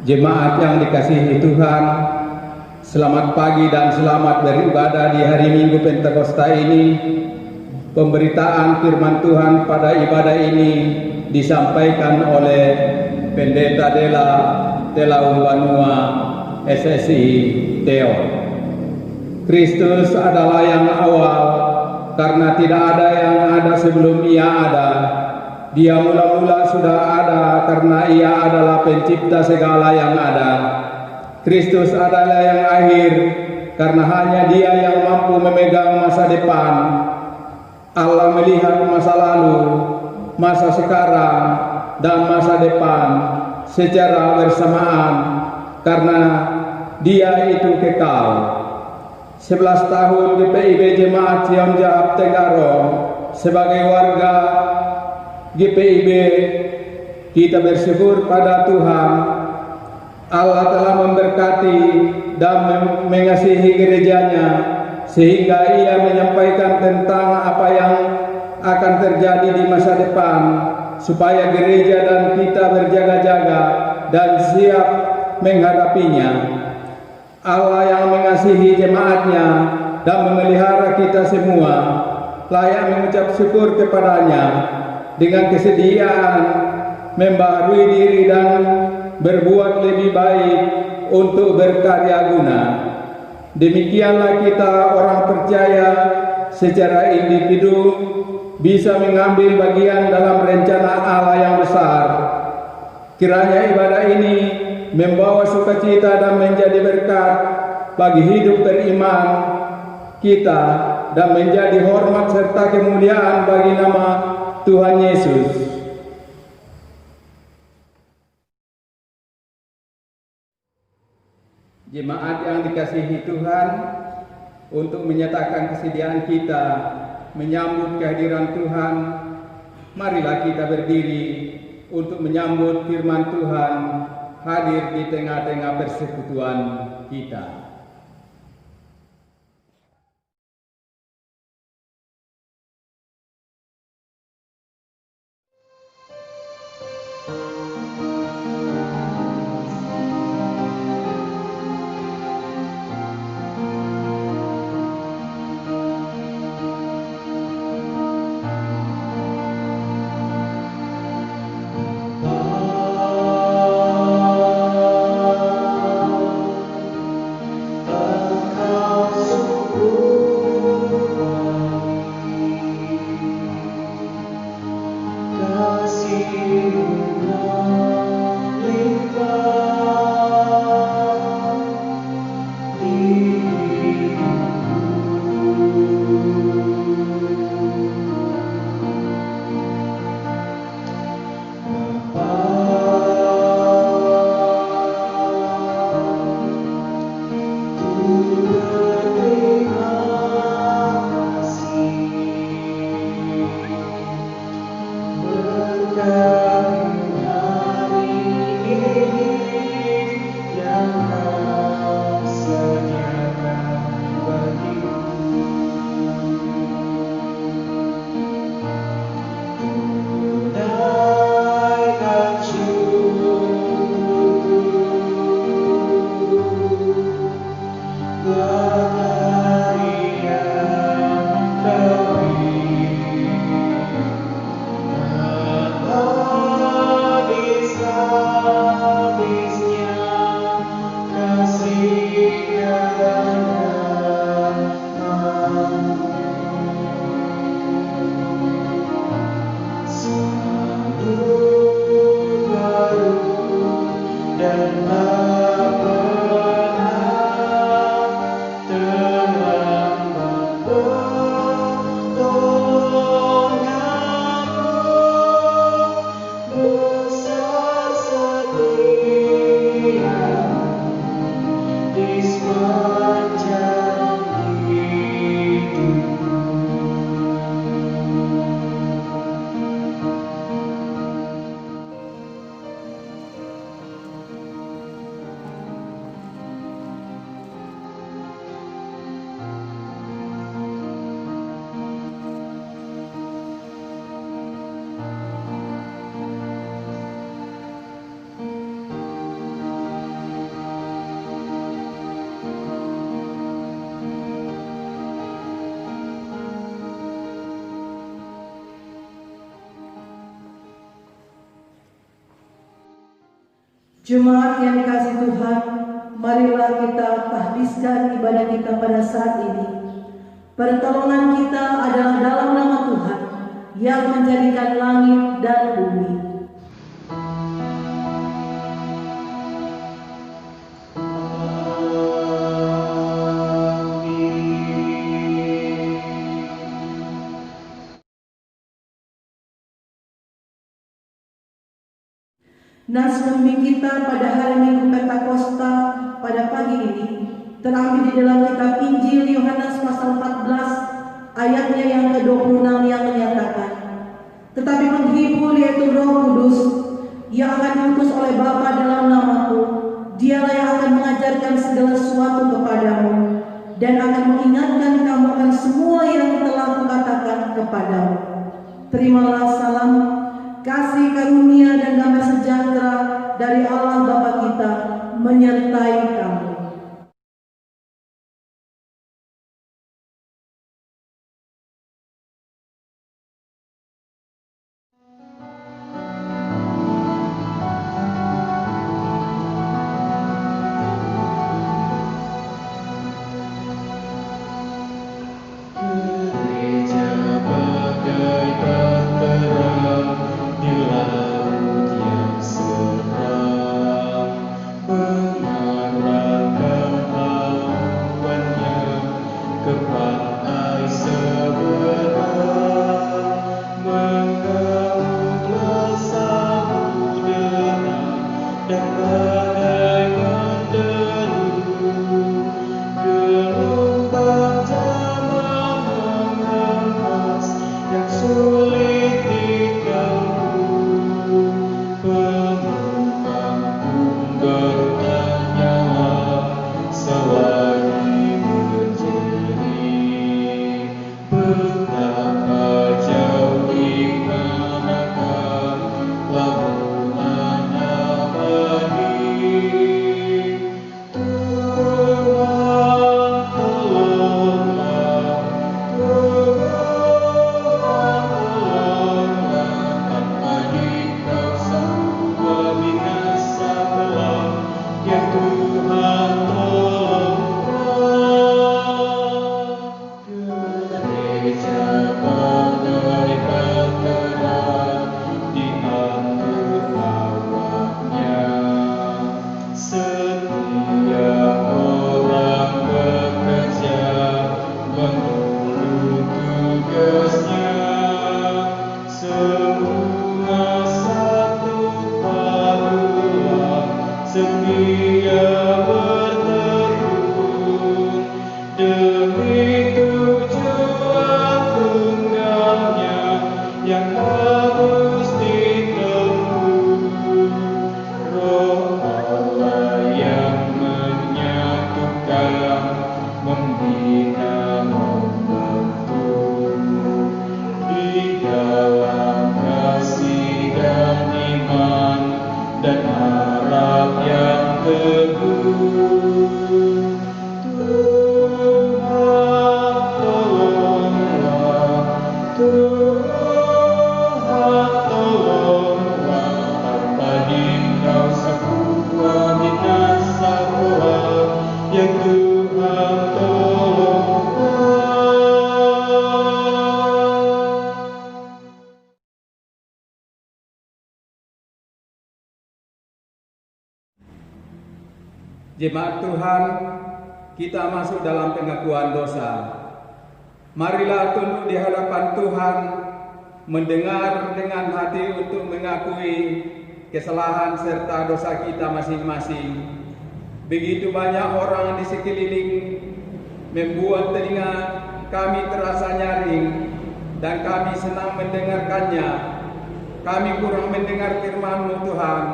Jemaat yang dikasihi Tuhan, selamat pagi dan selamat beribadah di hari Minggu Pentakosta ini. Pemberitaan firman Tuhan pada ibadah ini disampaikan oleh Pendeta Dela Umbanua SSI Theo. Kristus adalah yang awal, karena tidak ada yang ada sebelum Ia ada. Dia mula-mula sudah ada karena Ia adalah pencipta segala yang ada. Kristus adalah yang akhir karena hanya Dia yang mampu memegang masa depan. Allah melihat masa lalu, masa sekarang, dan masa depan secara bersamaan karena Dia itu kekal. 11 tahun GPIB Jemaat Sion Jaab Tenggarong sebagai warga GPIB, kita bersyukur pada Tuhan. Allah telah memberkati dan mengasihi gerejanya sehingga Ia menyampaikan tentang apa yang akan terjadi di masa depan, supaya gereja dan kita berjaga-jaga dan siap menghadapinya. Allah yang mengasihi jemaatnya dan memelihara kita semua layak mengucap syukur kepadanya dengan kesediaan membaharui diri dan berbuat lebih baik untuk berkarya guna. Demikianlah kita orang percaya secara individu bisa mengambil bagian dalam rencana Allah yang besar. Kiranya ibadah ini membawa sukacita dan menjadi berkat bagi hidup beriman kita dan menjadi hormat serta kemuliaan bagi nama Tuhan Yesus. Jemaat yang dikasihi Tuhan, untuk menyatakan kesediaan kita menyambut kehadiran Tuhan, marilah kita berdiri untuk menyambut firman Tuhan hadir di tengah-tengah persekutuan kita. Jemaat yang dikasihi Tuhan, marilah kita tahbiskan ibadah kita pada saat ini. Pertolongan kita adalah dalam nama Tuhan yang menjadikan langit dan bumi. Naskah kita pada hari Minggu Pentakosta pada pagi ini terambil di dalam kitab Injil Yohanes pasal 14 ayatnya yang ke-26 yang menyatakan, tetapi penghibur yaitu Roh Kudus yang akan diutus oleh Bapa dalam namaku, dialah yang akan mengajarkan segala sesuatu kepadamu dan akan mengingatkan kamu akan semua yang telah kukatakan kepadamu. Terimalah salam, kasih karunia dan damai sejahtera dari Allah Bapa kita menyertai kamu. Jemaat Tuhan, kita masuk dalam pengakuan dosa. Marilah tunduk di hadapan Tuhan, mendengar dengan hati untuk mengakui kesalahan serta dosa kita masing-masing. Begitu banyak orang di sekeliling membuat telinga kami terasa nyaring dan kami senang mendengarkannya. Kami kurang mendengar firman-Mu Tuhan.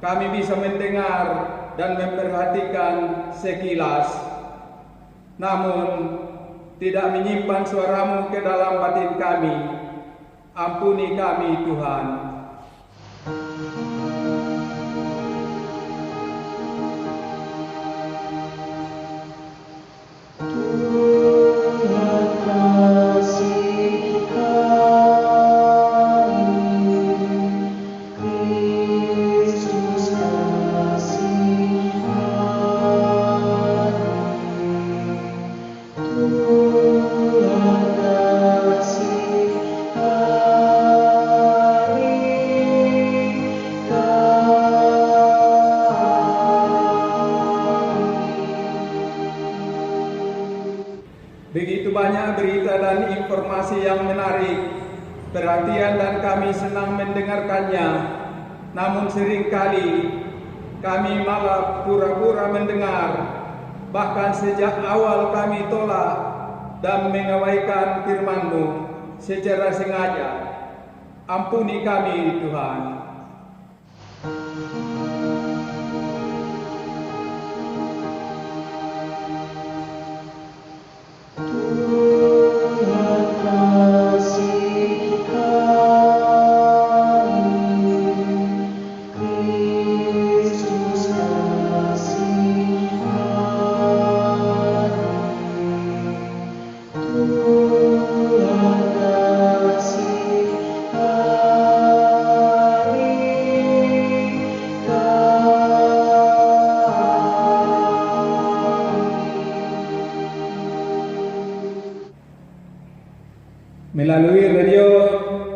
Kami bisa mendengar dan memperhatikan sekilas, namun tidak menyimpan suara-Mu ke dalam batin kami. Ampuni kami Tuhan. Kristus menarik perhatian dan kami senang mendengarkannya. Namun seringkali kami malah pura-pura mendengar, bahkan sejak awal kami tolak dan mengabaikan firman-Mu secara sengaja. Ampuni kami, Tuhan. Melalui radio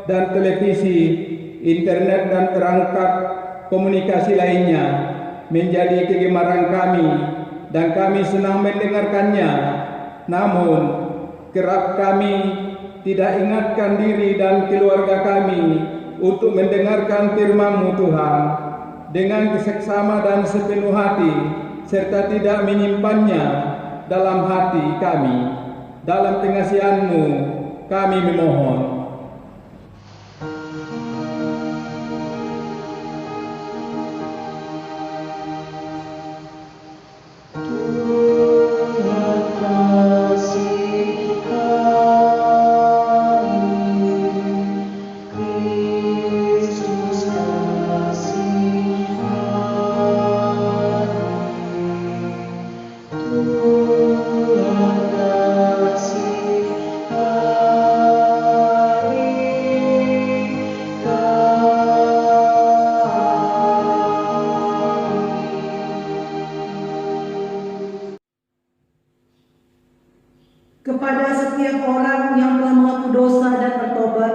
dan televisi, internet dan perangkat komunikasi lainnya menjadi kegemaran kami dan kami senang mendengarkannya. Namun, kerap kami tidak ingatkan diri dan keluarga kami untuk mendengarkan firman-Mu, Tuhan, dengan seksama dan sepenuh hati, serta tidak menyimpannya dalam hati kami. Dalam pengasihan-Mu kami memohon. Kepada setiap orang yang telah mengaku dosa dan bertobat,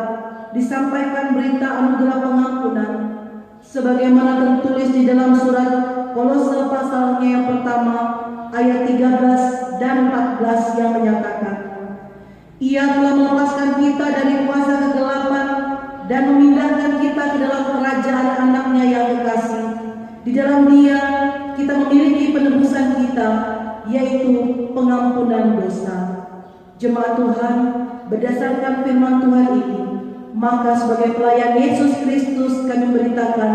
disampaikan berita anugerah pengampunan, sebagaimana tertulis di dalam surat Kolose pasalnya yang pertama, ayat 13 dan 14 yang menyatakan, Ia telah melepaskan kita dari kuasa kegelapan dan memindahkan kita ke dalam kerajaan anaknya yang kekasih. Di dalam Dia, kita memiliki penebusan kita, yaitu pengampunan dosa. Jemaat Tuhan, berdasarkan firman Tuhan ini, maka sebagai pelayan Yesus Kristus kami memberitakan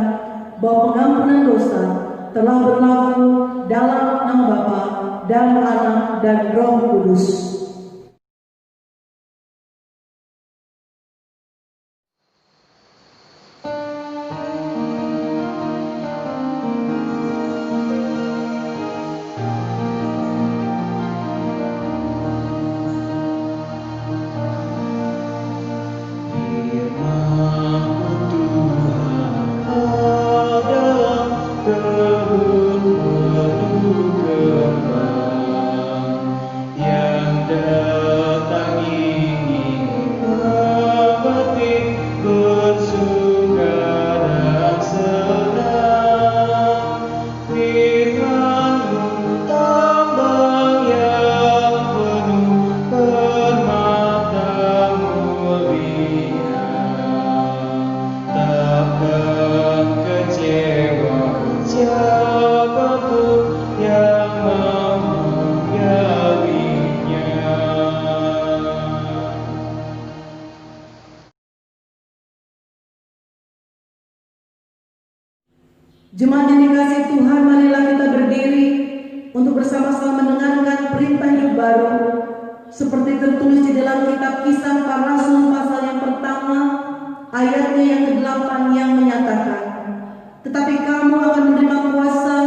bahwa pengampunan dosa telah berlaku dalam nama Bapa dan Anak dan Roh Kudus. Jemaat yang dikasihi Tuhan, marilah kita berdiri untuk bersama-sama mendengarkan perintah hidup baru seperti tertulis di dalam kitab Kisah Para Rasul pasal yang pertama, ayatnya yang ke-8 yang menyatakan, Tetapi kamu akan menerima kuasa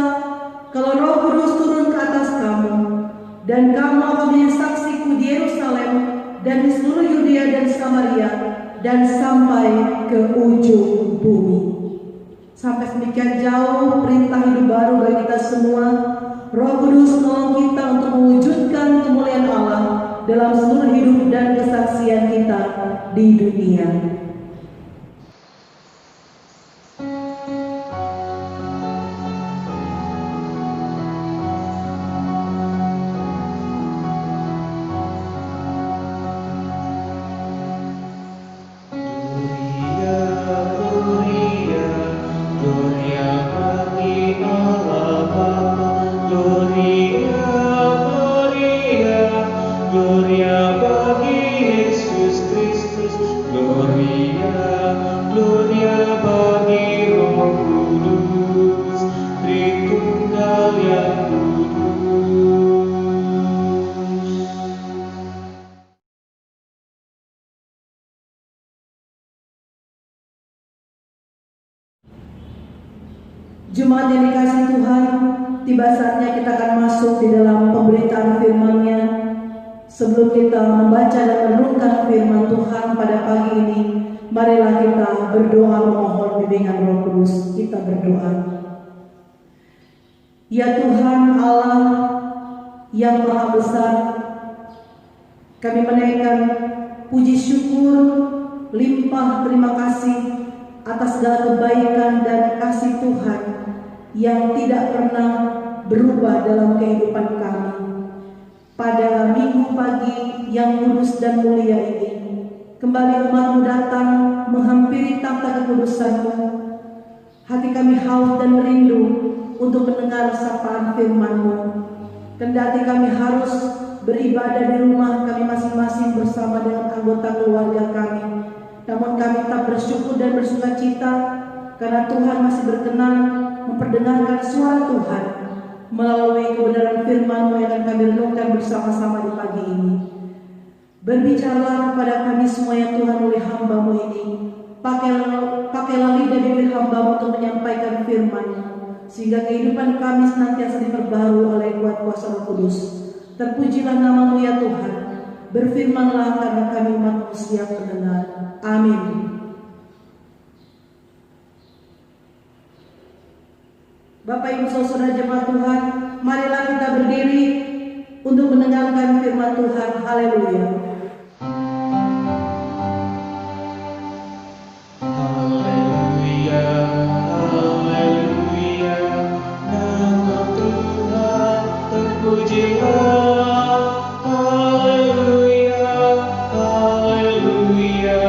kalau Roh Kudus turun ke atas kamu, dan kamu akan menjadi saksiku di Yerusalem dan di seluruh Yudea dan Samaria dan sampai ke ujung bumi. Sampai sedemikian jauh perintah hidup baru bagi kita semua. Roh Kudus menolong kita untuk mewujudkan kemuliaan Allah dalam seluruh hidup dan kesaksian kita di dunia. Jemaat yang dikasihi Tuhan, tiba saatnya kita akan masuk di dalam pemberitaan firman-Nya. Sebelum kita membaca dan merenungkan firman Tuhan pada pagi ini, marilah kita berdoa memohon bimbingan Roh Kudus. Kita berdoa. Ya Tuhan Allah yang Maha Besar, kami menaikkan puji syukur, limpah terima kasih atas segala kebaikan dan kasih Tuhan yang tidak pernah berubah dalam kehidupan kami. Pada minggu pagi yang kudus dan mulia ini, kembali umat-Mu datang menghampiri takhta kekudusan-Mu. Hati kami haus dan merindu untuk mendengar sapaan firman-Mu. Kendati kami harus beribadah di rumah kami masing-masing bersama dengan anggota keluarga kami, namun kami tak bersyukur dan bersukacita karena Tuhan masih berkenan memperdengarkan suara Tuhan melalui kebenaran firman-Mu yang akan kami renungkan bersama-sama di pagi ini. Berbicaralah kepada kami semua yang Tuhan oleh hamba-Mu ini. Pakailah lidah bibir hamba-Mu untuk menyampaikan firman-Mu, sehingga kehidupan kami senantiasa diperbaharui oleh kuat kuasa Roh Kudus. Terpujilah nama-Mu ya Tuhan. Berfirmanlah karena kami umat-Mu siap mendengar. Amin. Bapak Ibu Saudara jemaat Tuhan, marilah kita berdiri untuk mendengarkan firman Tuhan. Haleluya. Haleluya, haleluya, nama Tuhan terpujilah. Haleluya, haleluya,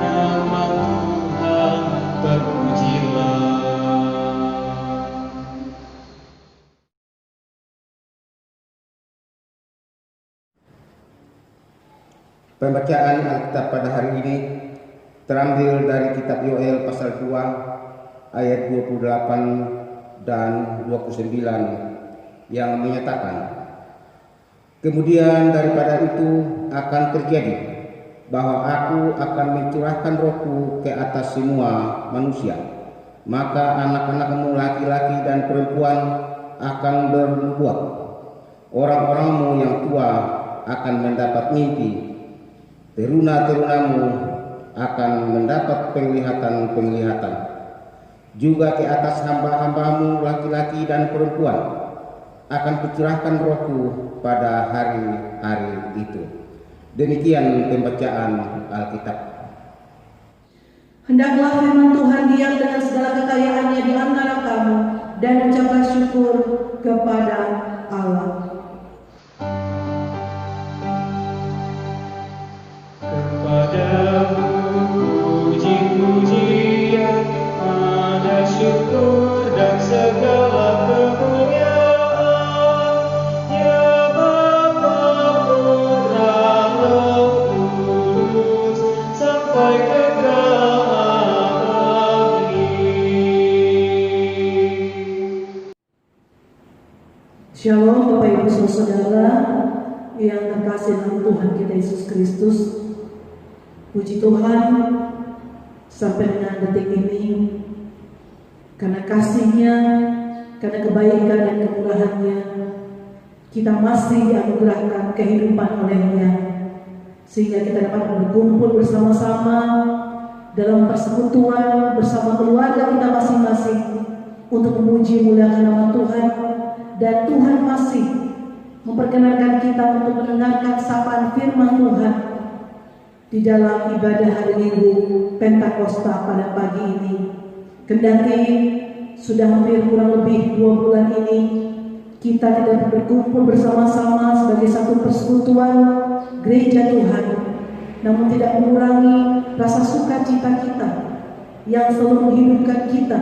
nama Tuhan terpujilah. Pembacaan Alkitab pada hari ini terambil dari kitab Yoel pasal 2 ayat 28 dan 29 yang menyatakan, kemudian daripada itu akan terjadi bahwa aku akan mencurahkan rohku ke atas semua manusia, maka anak-anakmu laki-laki dan perempuan akan bernubuat, orang-orangmu yang tua akan mendapat mimpi, teruna-terunamu akan mendapat penglihatan-penglihatan. Juga ke atas hamba-hambamu laki-laki dan perempuan akan kucurahkan rohku pada hari-hari itu. Demikian pembacaan Alkitab. Hendaklah firman Tuhan diam dengan segala kekayaannya di antara kamu dan ucapkan syukur kepada Allah. Kepadamu puji-pujian, ada syukur dan segala kemuliaan, ya Bapa, Putra, Roh Kudus, sampai kekal abadi. Shalom Bapak Ibu Saudara yang terkasih dalam Tuhan kita Yesus Kristus. Puji Tuhan, sampai dengan detik ini, karena kasih-Nya, karena kebaikan dan kemurahan-Nya, kita masih dianugerahkan kehidupan oleh-Nya, sehingga kita dapat berkumpul bersama-sama dalam persekutuan bersama keluarga kita masing-masing untuk memuji muliakan nama Tuhan. Dan Tuhan masih memperkenankan kita untuk mendengarkan sapaan firman Tuhan di dalam ibadah hari Minggu Pentakosta pada pagi ini. Kendati sudah hampir kurang lebih 2 bulan ini kita tidak berkumpul bersama-sama sebagai satu persekutuan gereja Tuhan, namun tidak mengurangi rasa sukacita kita yang selalu menghidupkan kita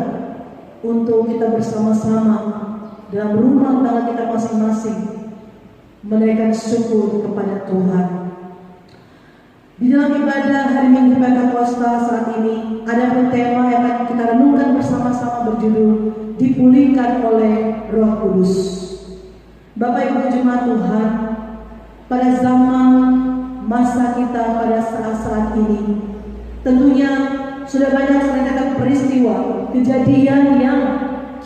untuk kita bersama-sama dalam rumah tangga kita masing-masing menaikkan syukur kepada Tuhan. Di dalam ibadah hari Minggu Pentakosta saat ini ada tema yang akan kita renungkan bersama-sama berjudul dipulihkan oleh Roh Kudus. Bapak Ibu jemaat Tuhan, pada zaman masa kita pada saat-saat ini, tentunya sudah banyak serangkaian peristiwa, kejadian yang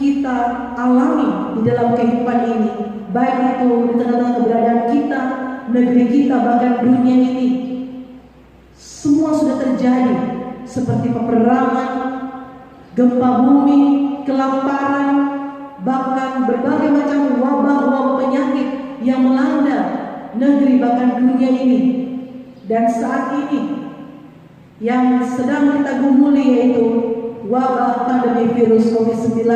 kita alami di dalam kehidupan ini, baik itu di tengah-tengah keberadaan kita, negeri kita, bahkan dunia ini. Semua sudah terjadi, seperti peperangan, gempa bumi, kelaparan, bahkan berbagai macam wabah-wabah penyakit yang melanda negeri bahkan dunia ini. Dan saat ini yang sedang kita gumuli yaitu wabah pandemi virus COVID-19.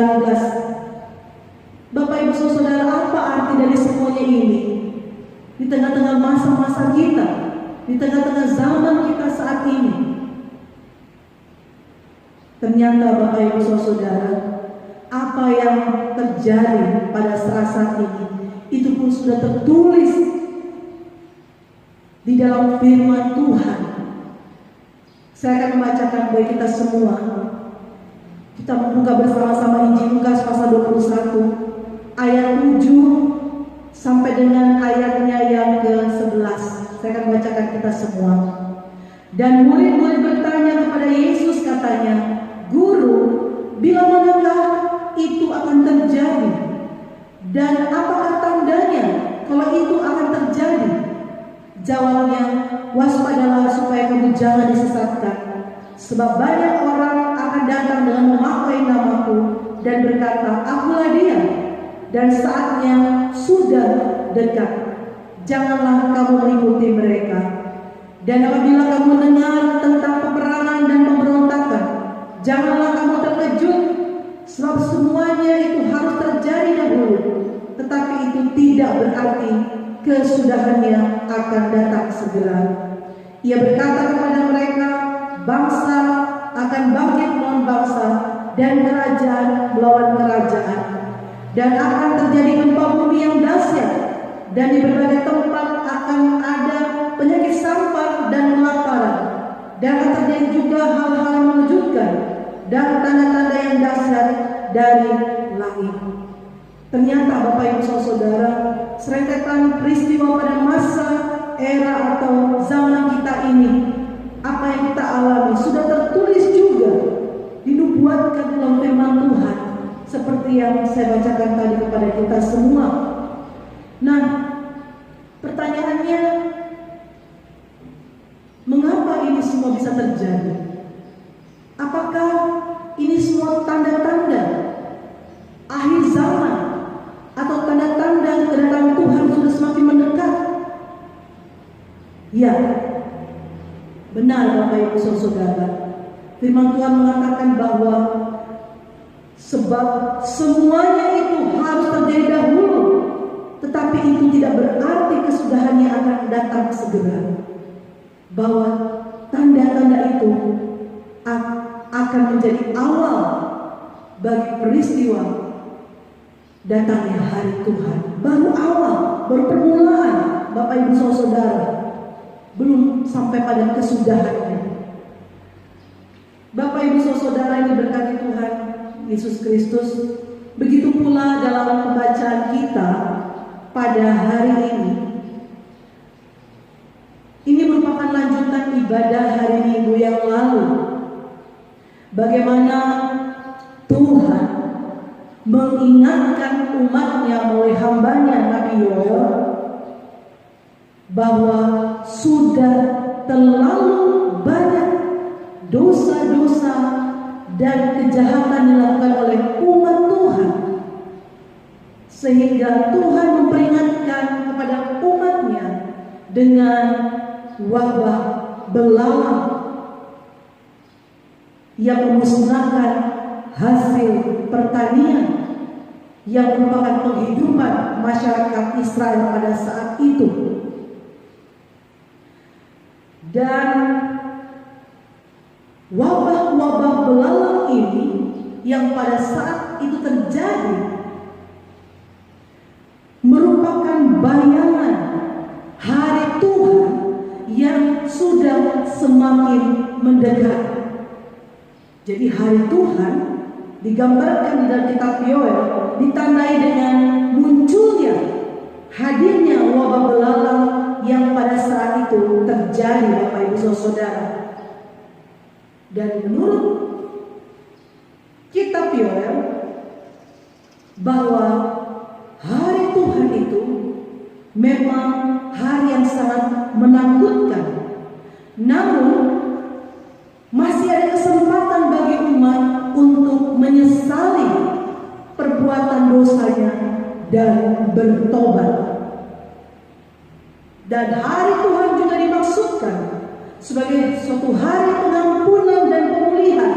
Bapak Ibu Saudara, apa arti dari semuanya ini? Di tengah-tengah masa-masa kita, di tengah-tengah zaman kita saat ini, ternyata Bapak Ibu Saudara, apa yang terjadi pada saat-saat ini itu pun sudah tertulis di dalam firman Tuhan. Saya akan membacakan bagi kita semua. Kita membuka bersama-sama Injil Lukas pasal 21 ayat 7 sampai dengan ayatnya yang ke-11. Saya akan bacakan kita semua. Dan murid-murid bertanya kepada Yesus, katanya, "Guru, bila manakah itu akan terjadi? Dan apakah tandanya kalau itu akan terjadi?" Jawabnya, "Waspadalah supaya kamu jangan disesatkan. Sebab banyak orang akan datang dengan memakai namaku dan berkata, 'Akulah dia,' dan saatnya sudah dekat. Janganlah kamu mengikuti mereka. Dan apabila kamu dengar tentang peperangan dan pemberontakan, janganlah kamu terkejut, sebab semuanya itu harus terjadi dahulu, tetapi itu tidak berarti kesudahannya akan datang segera." Ia berkata kepada mereka, "Bangsa akan bangkit melawan bangsa dan kerajaan melawan kerajaan, dan akan terjadi gempa bumi yang dahsyat, dan di berbagai tempat akan ada penyakit sampar dan kelaparan, dan akan terjadi juga hal-hal yang mengejutkan dan tanda-tanda yang dahsyat dari langit." Ternyata Bapak Ibu Saudara, serentetan peristiwa pada masa, era atau zaman kita ini, apa yang kita alami sudah tertulis juga, dinubuatkan dalam firman Tuhan, seperti yang saya bacakan tadi kepada kita semua. Nah, pertanyaannya, mengapa ini semua bisa terjadi? Apakah ini semua tanda-tanda akhir zaman, atau tanda-tanda kedatangan Tuhan sudah semakin mendekat? Ya, benar Bapak Ibu Saudara. Firman Tuhan mengatakan bahwa sebab semuanya itu harus terjadi dahulu, tetapi itu tidak berarti kesudahannya akan datang segera. Bahwa tanda-tanda itu akan menjadi awal bagi peristiwa datangnya hari Tuhan. Baru awal, baru permulaan Bapak Ibu Saudara, belum sampai pada kesudahannya. Bapak Ibu Saudara yang diberkati Tuhan Yesus Kristus, begitu pula dalam pembacaan kita pada hari ini. Ini merupakan lanjutan ibadah hari Minggu yang lalu. Bagaimana Tuhan mengingatkan umatnya melalui hambanya Nabi Yoel bahwa sudah terlalu banyak dosa-dosa dan kejahatan dilakukan oleh umat Tuhan, sehingga Tuhan memperingatkan kepada umatnya dengan wabah belalang yang memusnahkan hasil pertanian yang merupakan penghidupan masyarakat Israel pada saat itu. Dan wabah-wabah belalang ini yang pada saat itu terjadi merupakan bayangan hari Tuhan yang sudah semakin mendekat. Jadi hari Tuhan digambarkan di dalam kitab Yoel ditandai dengan munculnya, hadirnya wabah belalang yang pada saat itu terjadi, Bapak Ibu Saudara. Dan menurut kitab Yoel, bahwa hari Tuhan itu memang hari yang sangat menakutkan. Namun masih ada kesempatan bagi umat untuk menyesali perbuatan dosanya dan bertobat. Dan hari Tuhan juga dimaksudkan sebagai suatu hari pengampunan dan pemulihan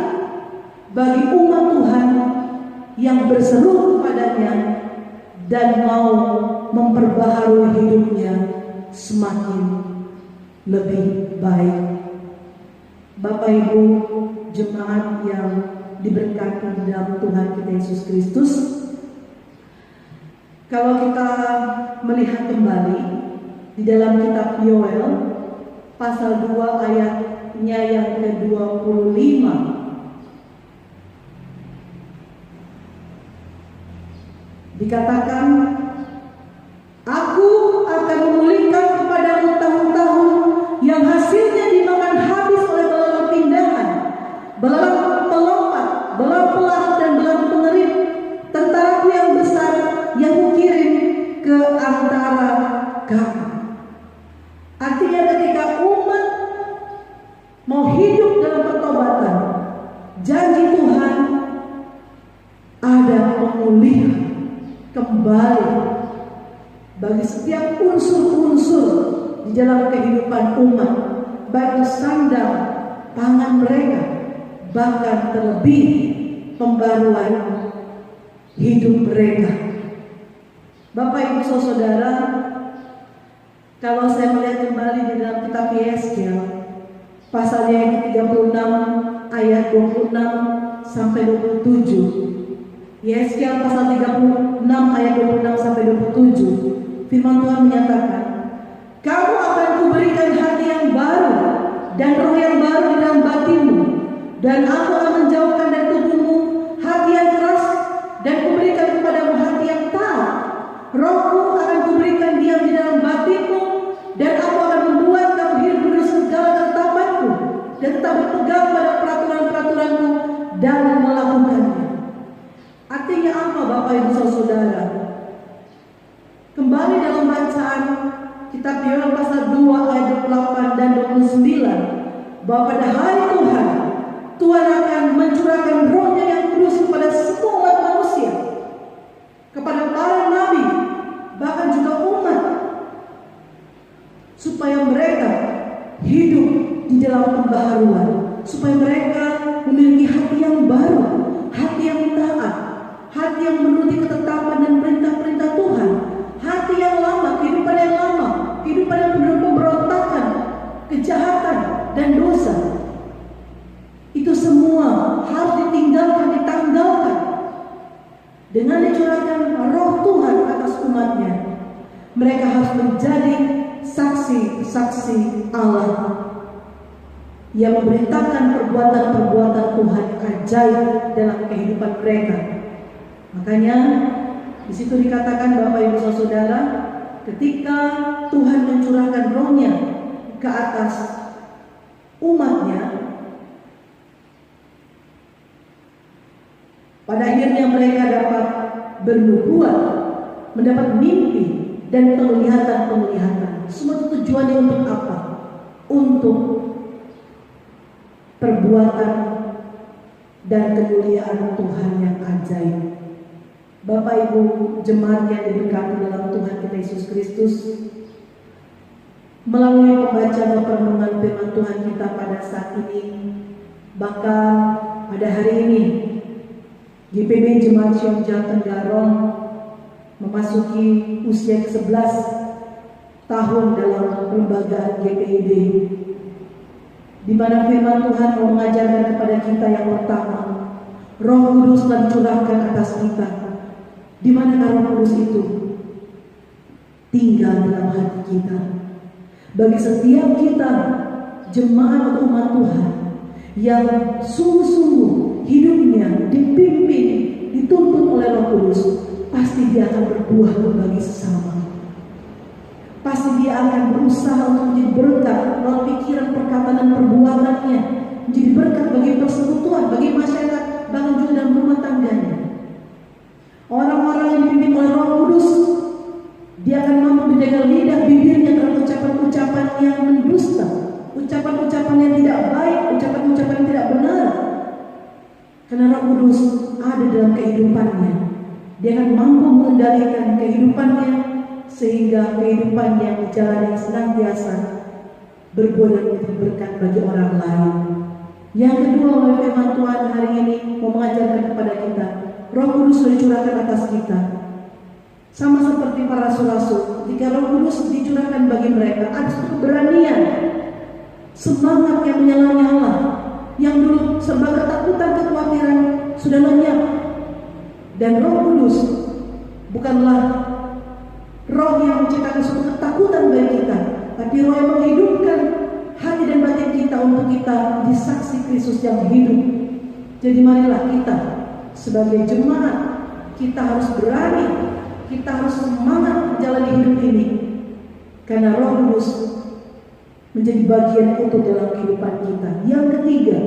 bagi umat Tuhan yang berseru kepadanya dan mau memperbaharui hidupnya semakin lebih baik. Bapak Ibu jemaat yang diberkati dalam Tuhan kita Yesus Kristus, kalau kita melihat kembali di dalam kitab Yoel pasal 2 ayatnya yang ke-25, dikatakan, "Aku akan memulihkan kepadamu tahun-tahun yang hasilnya dimakan habis oleh belalang pindahan, belalang pelompat, belalang pelahap dan belalang pengerit, tentaraku yang besar yang kukirim ke antara kamu." Artinya ketika umat mau hidup dalam pertobatan, janji Tuhan ada pemulihan kembali bagi setiap unsur-unsur di dalam kehidupan umat, baik sandang tangan mereka, bahkan terlebih pembaruan hidup mereka. Bapak Ibu Saudara, kalau saya melihat kembali di dalam kitab Yeskiel pasalnya yang ke-36 ayat 26 sampai 27. Yeskiel pasal 36 ayat 26 sampai 27. Firman Tuhan menyatakan, "Kamu akan kuberikan hati yang baru dan roh yang baru di dalam batinmu, dan aku akan menjauhkan dari tubuhmu hati yang keras dan kuberikan kepadamu hati yang taat. Rohku akan kuberikan diam di dalam batinmu, dan aku akan membuat kamu hidup menurut segala ketetapanku dan tetap berpegang pada peraturan-peraturanku dan melakukannya." Artinya apa Bapak Ibu Saudara? Kembali dalam bacaan kitab Yoel pasal 2 ayat 28 dan 29, bahwa pada hari Tuhan, Tuhan akan mencurahkan rohnya yang kudus kepada semua umat manusia, kepada para nabi, bahkan juga umat, supaya mereka hidup di dalam pembaharuan, supaya mereka memiliki hati yang baru, hati yang taat, hati yang menuruti ketetapan dan perintah-perintah Tuhan. Hati yang lama, kehidupan yang lama, kehidupan yang penuh pemberontakan, kejahatan dan dosa, itu semua harus ditinggalkan, ditanggalkan dengan dicurahkan roh Tuhan atas umatnya. Mereka harus menjadi saksi-saksi Allah yang memberitakan perbuatan-perbuatan Tuhan ajaib dalam kehidupan mereka. Makanya di situ dikatakan Bapak Ibu Saudara, ketika Tuhan mencurahkan rohnya ke atas umatnya, pada akhirnya mereka dapat bernubuat, mendapat mimpi dan penglihatan-penglihatan. Semua itu tujuannya untuk apa? Untuk perbuatan dan kemuliaan Tuhan yang ajaib. Bapak Ibu jemaat yang diberkati dalam Tuhan kita Yesus Kristus, melalui pembacaan perenungan firman Tuhan kita pada saat ini, bahkan pada hari ini, GPB Jemaat Sion Jateng Garong memasuki usia ke-11 tahun dalam perlembagaan GPIB, di mana firman Tuhan mengajarkan kepada kita yang pertama, Roh Kudus telah dicurahkan atas kita. Di mana Roh Kudus itu tinggal dalam hati kita. Bagi setiap kita jemaat atau umat Tuhan yang sungguh-sungguh hidupnya dipimpin, dituntun oleh Roh Kudus, pasti dia akan berbuah bagi sesama. Pasti dia akan berusaha untuk menjadi berkat melalui pikiran, perkataan dan perbuatannya, menjadi berkat bagi persekutuan, bagi masyarakat, bahkan juga dalam rumah tangganya. Orang-orang Karena Roh Kudus ada dalam kehidupannya. Dia akan mampu mengendalikan kehidupannya sehingga kehidupan yang dijalani senantiasa berbuah dan menjadi berkat bagi orang lain. Yang kedua, oleh firman Tuhan hari ini mau mengajarkan kepada kita, Roh Kudus dicurahkan atas kita. Sama seperti para rasul-rasul, ketika Roh Kudus dicurahkan bagi mereka, ada keberanian, semangat yang menyala-nyala, yang dulu serba ketakutan, kekhawatiran sudah lenyap. Dan Roh Kudus bukanlah roh yang menciptakan suatu ketakutan bagi kita, tapi roh yang menghidupkan hati dan batin kita untuk kita disaksi Kristus yang hidup. Jadi marilah kita sebagai jemaat, kita harus berani, kita harus semangat menjalani hidup ini, karena Roh Kudus menjadi bagian utuh dalam kehidupan kita. Yang ketiga,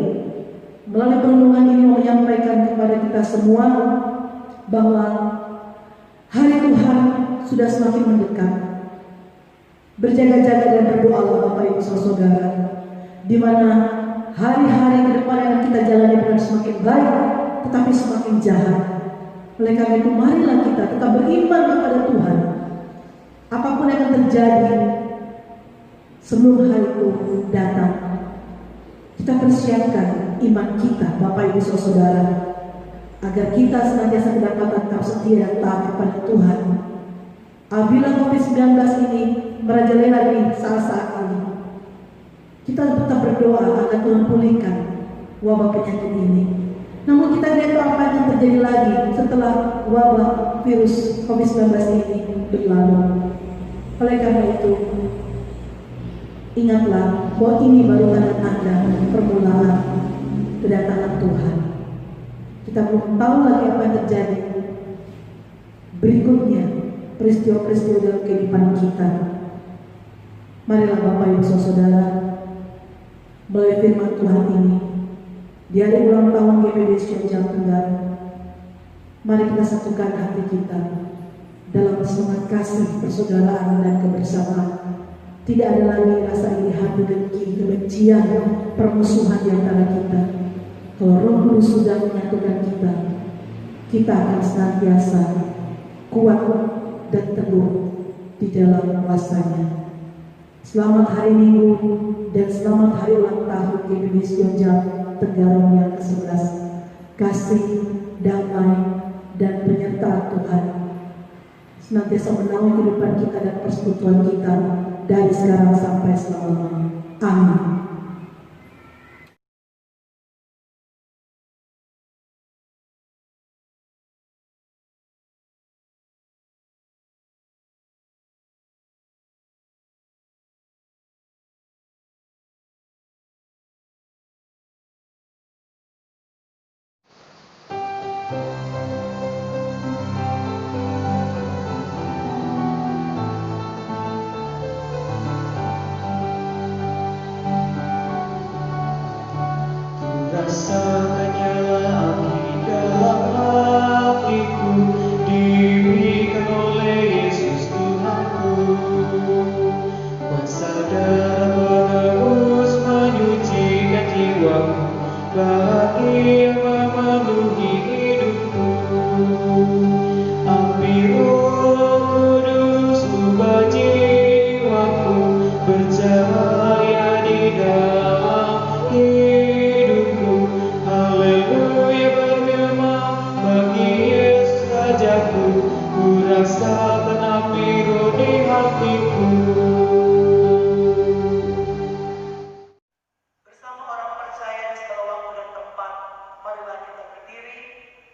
melalui perenungan ini mau menyampaikan kepada kita semua bahwa hari Tuhan sudah semakin mendekat. Berjaga-jaga dan berdoalah Bapak Ibu Saudara, di mana hari-hari ke depan yang kita jalani bukan semakin baik, tetapi semakin jahat. Oleh karena itu marilah kita tetap beriman kepada Tuhan. Apapun yang akan terjadi sebelum hari itu datang, kita persiapkan iman kita Bapak Ibu Saudara, agar kita senantiasa kedapatan tetap setia dan taat kepada Tuhan. Apabila COVID-19 ini merajalela di saat-saat ini, kita tetap berdoa agar Tuhan pulihkan wabah penyakit ini. Namun kita tidak tahu apa yang akan terjadi lagi setelah wabah virus COVID-19 ini berlalu. Oleh karena itu, ingatlah bahwa ini baru tanda-tanda permulaan kedatangan Tuhan. Kita belum tahu lagi apa yang terjadi berikutnya, peristiwa-peristiwa dalam kehidupan kita. Marilah Bapak Ibu Saudara, melalui firman Tuhan ini, di hari ulang tahun GPB Jawa Tengah, mari kita satukan hati kita dalam semangat kasih, persaudaraan dan kebersamaan. Tidak ada lagi rasa iri hati, dengki, kebencian, permusuhan di antara kita. Kalau Roh Kudus sudah menyatukan kita, kita akan senantiasa kuat dan teguh di dalam kuasa-Nya. Selamat hari Minggu dan selamat hari ulang tahun GPB Jawa Tengah yang ke-11. Kasih, damai, dan penyertaan Tuhan senantiasa menaungi kehidupan kita dan persekutuan kita dari sekarang sampai selama-lamanya. Amin. Rasakannya api dalam hatiku, diberikan oleh Yesus Tuhanku. Kuasa darah menebus menyucikan jiwaku, bahagia memenuhi hidupku. Api Roh Kudus ubah jiwaku, bercahaya di dalam hidupku. Haleluya, bergema bagi Yesus Rajaku. Ku rasakan api Roh di hatiku. Bersama orang percaya di segala waktu dan tempat, marilah kita berdiri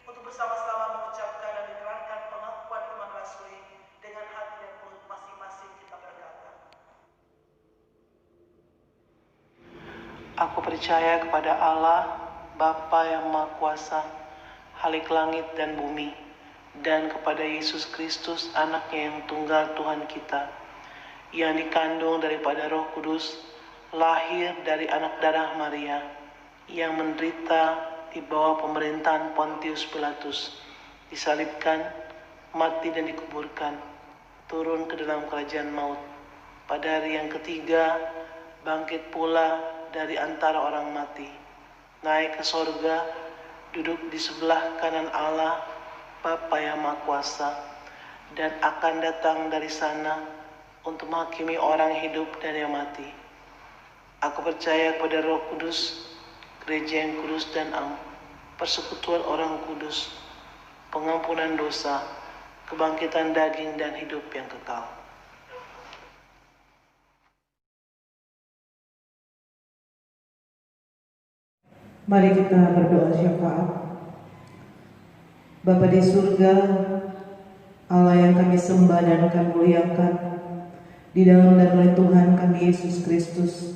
untuk bersama-sama mengucapkan dan menerangkan pengakuan iman rasuli dengan hati dan mulut masing-masing. Kita berkata, Aku percaya kepada Allah, Bapa yang Maha Kuasa, Halik langit dan bumi, dan kepada Yesus Kristus, Anaknya yang tunggal Tuhan kita, yang dikandung daripada Roh Kudus, lahir dari anak darah Maria, yang menderita di bawah pemerintahan Pontius Pilatus, disalibkan, mati dan dikuburkan, turun ke dalam kerajaan maut. Pada hari yang ketiga, bangkit pula dari antara orang mati, naik ke sorga, duduk di sebelah kanan Allah, Bapa yang Maha Kuasa, dan akan datang dari sana untuk menghakimi orang hidup dan yang mati. Aku percaya kepada Roh Kudus, gereja yang kudus dan am, persekutuan orang kudus, pengampunan dosa, kebangkitan daging dan hidup yang kekal. Mari kita berdoa syafaat. Bapa di surga, Allah yang kami sembah dan kami muliakan, di dalam dan oleh Tuhan kami Yesus Kristus,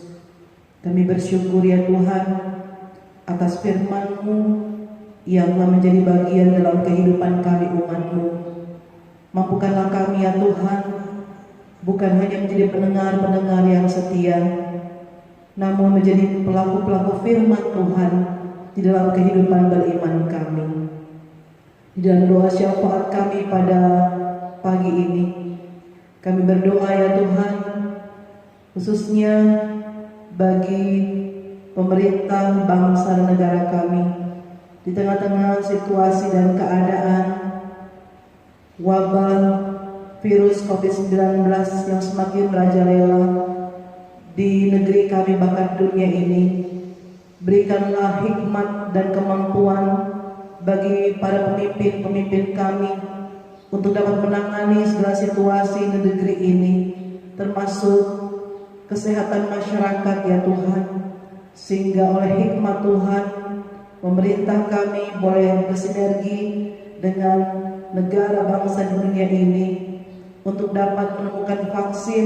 kami bersyukur ya Tuhan atas firman-Mu yang telah menjadi bagian dalam kehidupan kami umat-Mu. Mampukanlah kami ya Tuhan, bukan hanya menjadi pendengar-pendengar yang setia, namun menjadi pelaku-pelaku firman Tuhan di dalam kehidupan beriman kami. Di dalam doa syafaat kami pada pagi ini, kami berdoa ya Tuhan, khususnya bagi pemerintah, bangsa dan negara kami, di tengah-tengah situasi dan keadaan wabah virus COVID-19 yang semakin merajalela di negeri kami bahkan dunia ini. Berikanlah hikmat dan kemampuan bagi para pemimpin-pemimpin kami untuk dapat menangani segala situasi di negeri ini, termasuk kesehatan masyarakat ya Tuhan, sehingga oleh hikmat Tuhan pemerintah kami boleh bersinergi dengan negara bangsa di dunia ini untuk dapat menemukan vaksin,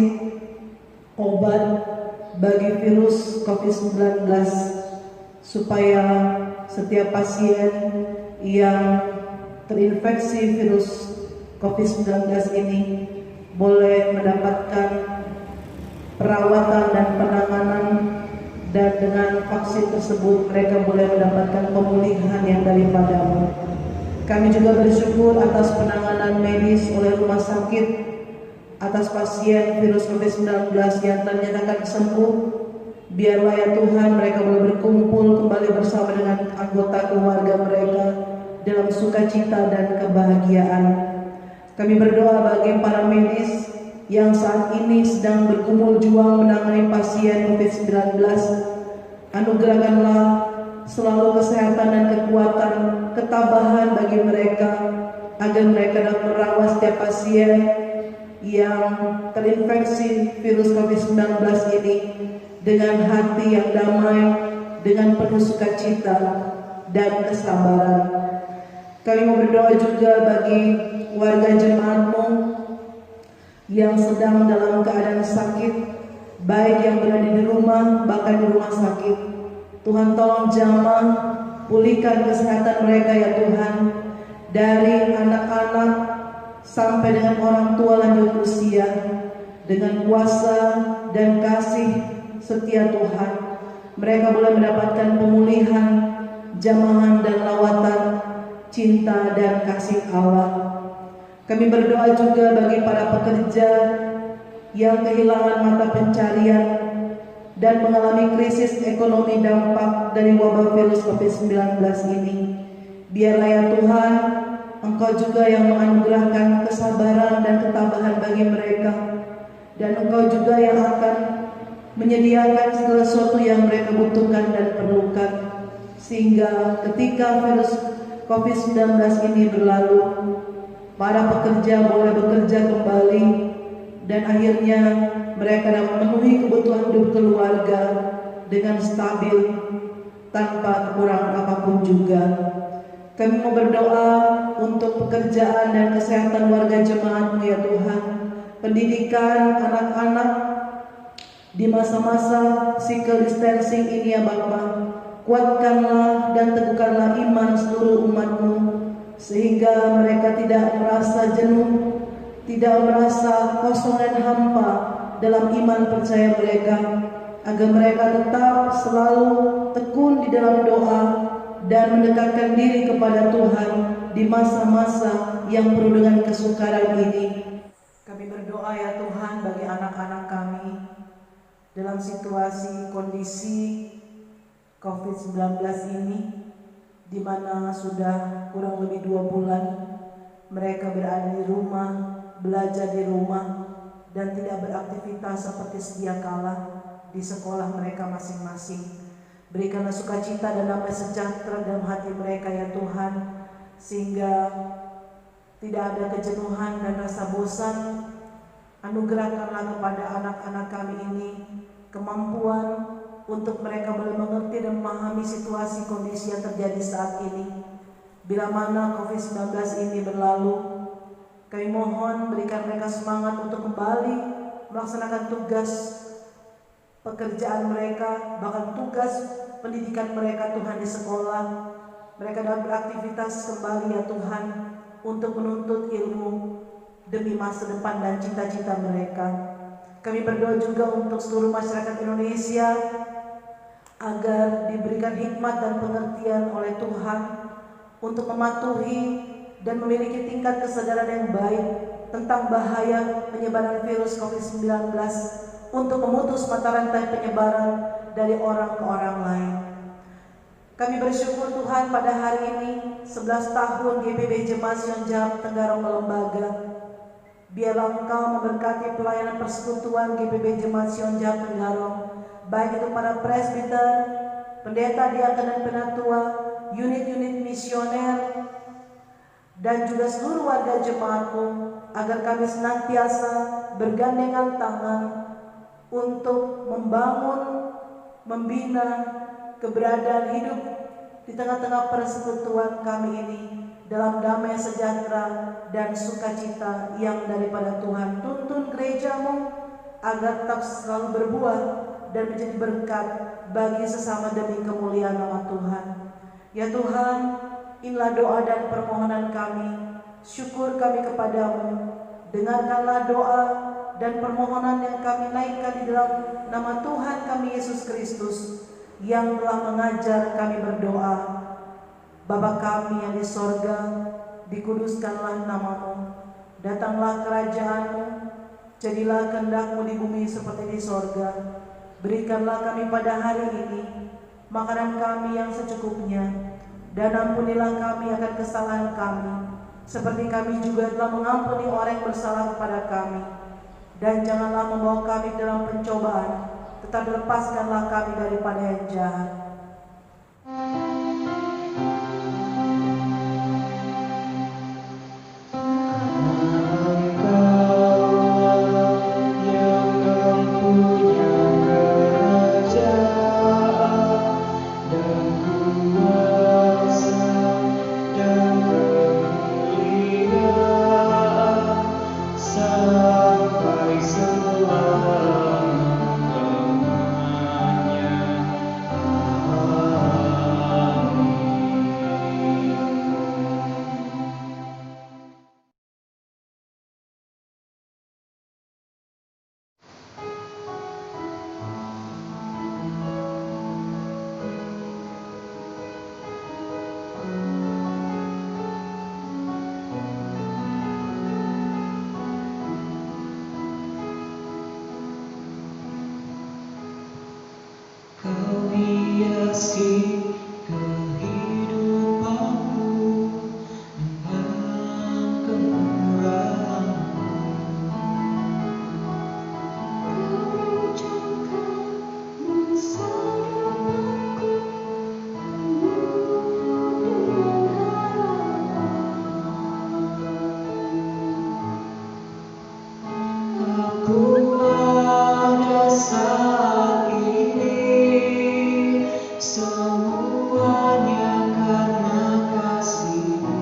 obat bagi virus COVID-19, supaya setiap pasien yang terinfeksi virus COVID-19 ini boleh mendapatkan perawatan dan penanganan, dan dengan vaksin tersebut mereka boleh mendapatkan pemulihan yang daripada-Mu. Kami juga bersyukur atas penanganan medis oleh rumah sakit atas pasien virus COVID-19 yang ternyatakan sembuh. Biarlah ya Tuhan mereka boleh berkumpul kembali bersama dengan anggota keluarga mereka dalam sukacita dan kebahagiaan. Kami berdoa bagi para medis yang saat ini sedang bergumul juang menangani pasien COVID-19. Anugerahkanlah selalu kesehatan dan kekuatan, ketabahan bagi mereka, agar mereka dapat merawat setiap pasien yang terinfeksi virus COVID-19 ini dengan hati yang damai, dengan penuh sukacita dan kesabaran. Kami mau berdoa juga bagi warga jemaat-Mu yang sedang dalam keadaan sakit, baik yang berada di rumah bahkan di rumah sakit. Tuhan tolong jamah, pulihkan kesehatan mereka ya Tuhan, dari anak-anak sampai dengan orang tua lanjut usia, dengan kuasa dan kasih setia Tuhan mereka boleh mendapatkan pemulihan, jamahan dan lawatan cinta dan kasih Allah. Kami berdoa juga bagi para pekerja yang kehilangan mata pencarian dan mengalami krisis ekonomi dampak dari wabah virus COVID-19 ini. Biarlah ya Tuhan, Engkau juga yang menganugerahkan kesabaran dan ketabahan bagi mereka, dan Engkau juga yang akan menyediakan segala sesuatu yang mereka butuhkan dan perlukan, sehingga ketika virus COVID-19 ini berlalu, para pekerja boleh bekerja kembali dan akhirnya mereka dapat memenuhi kebutuhan hidup keluarga dengan stabil tanpa kekurangan apapun juga. Kami mau berdoa untuk pekerjaan dan kesehatan warga jemaat-Mu ya Tuhan, pendidikan anak-anak di masa-masa physical distancing ini ya Bapa. Kuatkanlah dan teguhkanlah iman seluruh umat-Mu, sehingga mereka tidak merasa jenuh, tidak merasa kosong dan hampa dalam iman percaya mereka, agar mereka tetap selalu tekun di dalam doa dan mendekatkan diri kepada Tuhan di masa-masa yang penuh dengan kesukaran ini. Kami berdoa ya Tuhan bagi anak-anak kami dalam situasi kondisi COVID-19 ini. di mana sudah kurang lebih 2 bulan mereka berada di rumah, belajar di rumah, dan tidak beraktivitas seperti sedia kala di sekolah mereka masing-masing. Berikanlah sukacita dan damai sejahtera dalam hati mereka ya Tuhan, sehingga tidak ada kejenuhan dan rasa bosan. Anugerahkanlah kepada anak-anak kami ini kemampuan untuk mereka boleh mengerti dan memahami situasi kondisi yang terjadi saat ini. Bila mana COVID-19 ini berlalu, kami mohon berikan mereka semangat untuk kembali melaksanakan tugas pekerjaan mereka, bahkan tugas pendidikan mereka Tuhan di sekolah. Mereka dapat beraktivitas kembali ya Tuhan untuk menuntut ilmu demi masa depan dan cita-cita mereka. Kami berdoa juga untuk seluruh masyarakat Indonesia agar diberikan hikmat dan pengertian oleh Tuhan untuk mematuhi dan memiliki tingkat kesadaran yang baik tentang bahaya penyebaran virus COVID-19 untuk memutus mata rantai penyebaran dari orang ke orang lain. Kami bersyukur Tuhan pada hari ini 11 tahun GPB Jemaat Sion Jahat Tenggarong Lembaga. Biarlah Engkau memberkati pelayanan persekutuan GPB Jemaat Sion Jahat Tenggarong, baik itu para presbiter, pendeta, diaken dan penatua, unit-unit misioner, dan juga seluruh warga jemaat-Mu, agar kami senantiasa bergandengan tangan untuk membangun, membina keberadaan hidup di tengah-tengah persekutuan kami ini dalam damai sejahtera dan sukacita yang daripada Tuhan. Tuntun gereja-Mu agar tetap selalu berbuah dan menjadi berkat bagi sesama demi kemuliaan nama Tuhan. Ya Tuhan, inilah doa dan permohonan kami. Syukur kami kepadamu. Dengarkanlah doa dan permohonan yang kami naikkan di dalam nama Tuhan kami Yesus Kristus yang telah mengajar kami berdoa. Bapa kami yang di sorga, dikuduskanlah namamu. Datanglah kerajaan-Mu, jadilah kehendak-Mu di bumi seperti di sorga. Berikanlah kami pada hari ini makanan kami yang secukupnya, dan ampunilah kami akan kesalahan kami, seperti kami juga telah mengampuni orang yang bersalah kepada kami. Dan janganlah membawa kami dalam pencobaan, tetapi lepaskanlah kami daripada yang jahat. Kau hiasi kehidupanku dengan kemurahan-Mu. Kau rencanakan masa depanku dengan harapan. Aku ada saat ini semuanya karena kasih-Mu.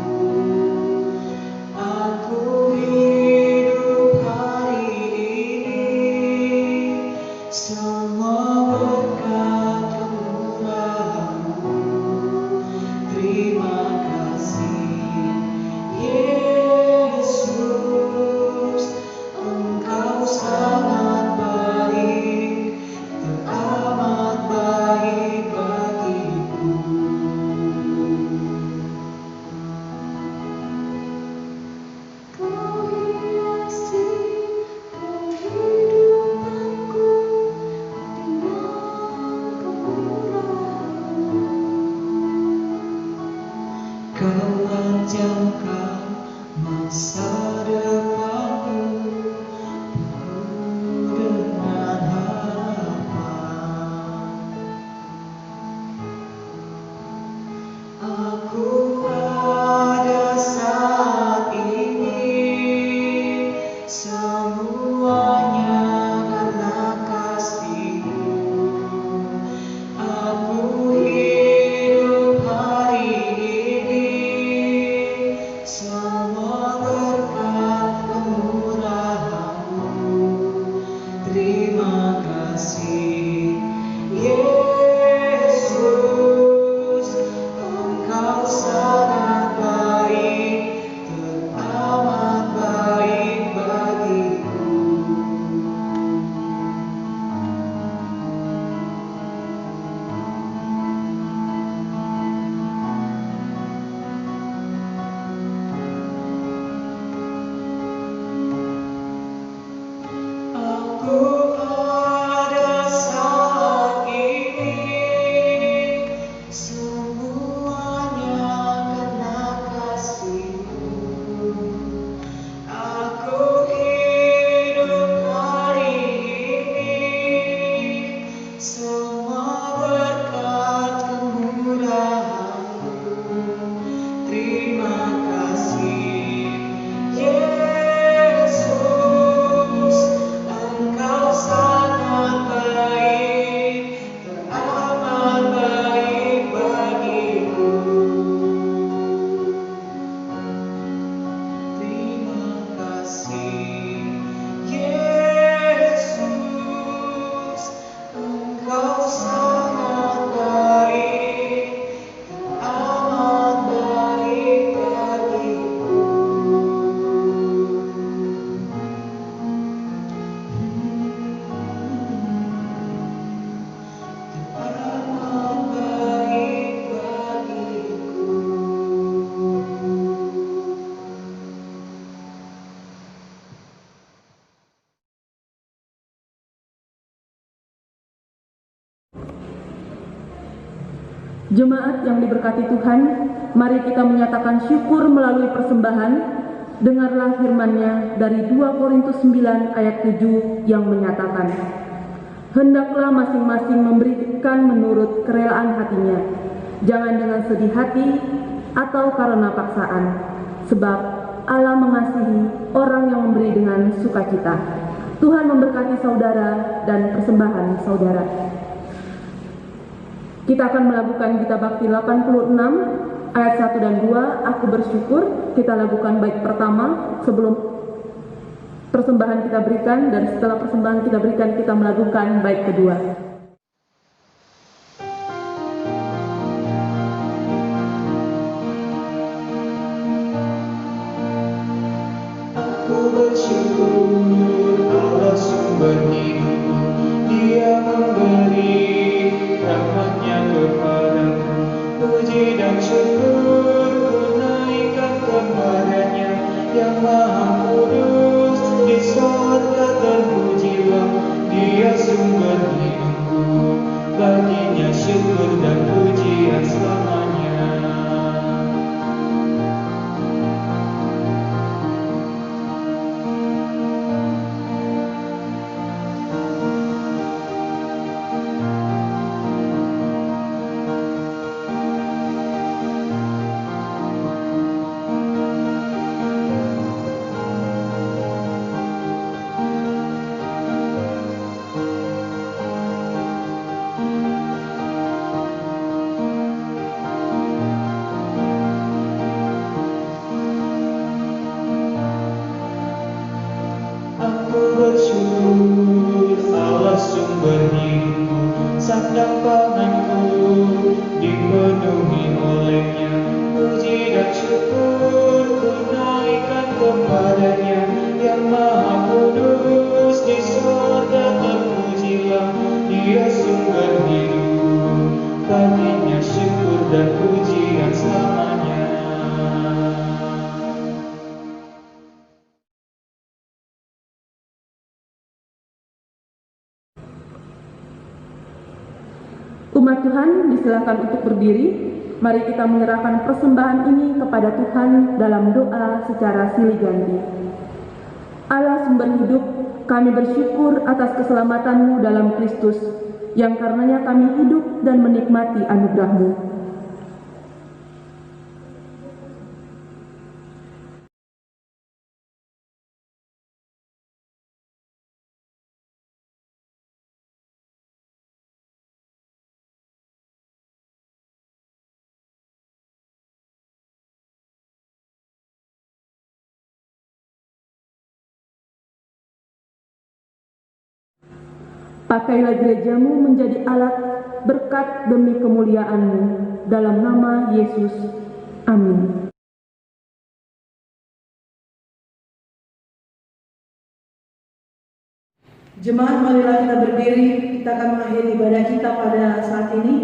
Aku hidup hari ini semua berkat kemurahan-Mu. Terima kasih Yesus, Engkau sangat baik, teramat baik bagiku. Kau hiasi kehidupanku dengan kemurahan-Mu. Kau lancarkan masa depanku penuh dengan harapan. Aku ada saat ini semuanya karena kasih-Mu. Aku hidup hari ini semua berkat kemurahan-Mu. Terima kasih Yesus, Engkau sangat baik, teramat baik bagiku. Aku ada saat ini semuanya karena kasih-Mu. Aku hidup hari ini semua berkat kemurahan-Mu. Terima kasih Yesus, Engkau sangat baik, teramat baik bagiku. Terima kasih Yesus, Engkau sangat baik, teramat baik bagiku. Teramat baik bagiku. Jemaat yang diberkati Tuhan, mari kita menyatakan syukur melalui persembahan. Dengarlah firman-Nya dari 2 Korintus 9 ayat 7 yang menyatakan, hendaklah masing-masing memberikan menurut kerelaan hatinya, jangan dengan sedih hati atau karena paksaan, sebab Allah mengasihi orang yang memberi dengan sukacita. Tuhan memberkati saudara dan persembahan saudara. Kita akan melakukan Gita Bakti 86 ayat 1 dan 2, Aku Bersyukur. Kita lakukan bait pertama sebelum persembahan kita berikan, dan setelah persembahan kita berikan kita melakukan bait kedua. Aku bersyukur Allah sumber hidupku, Dia memberi rahmat-Nya kepadaku. Puji dan syukur ku naikkan kepada-Nya yang maha kudus. Di sorga terpujilah Dia sumber hidupku, baginya syukur dan pujian selamanya. Aku bersyukur Allah sumber hidupku, sandang panganku dipenuhi oleh-Nya. Puji dan syukur ku naikkan kepada-Nya yang maha kudus. Di sorga terpujilah Dia sumber hidupku, baginya syukur dan pujian selamanya. Umat Tuhan disilakan untuk berdiri. Mari kita menyerahkan persembahan ini kepada Tuhan dalam doa secara silih ganti. Allah sumber hidup, kami bersyukur atas keselamatan-Mu dalam Kristus, yang karenanya kami hidup dan menikmati anugerah-Mu. Pakailah gereja-Mu menjadi alat berkat demi kemuliaan-Mu, dalam nama Yesus. Amin. Jemaat, marilah kita berdiri, kita akan mengakhiri ibadah kita pada saat ini.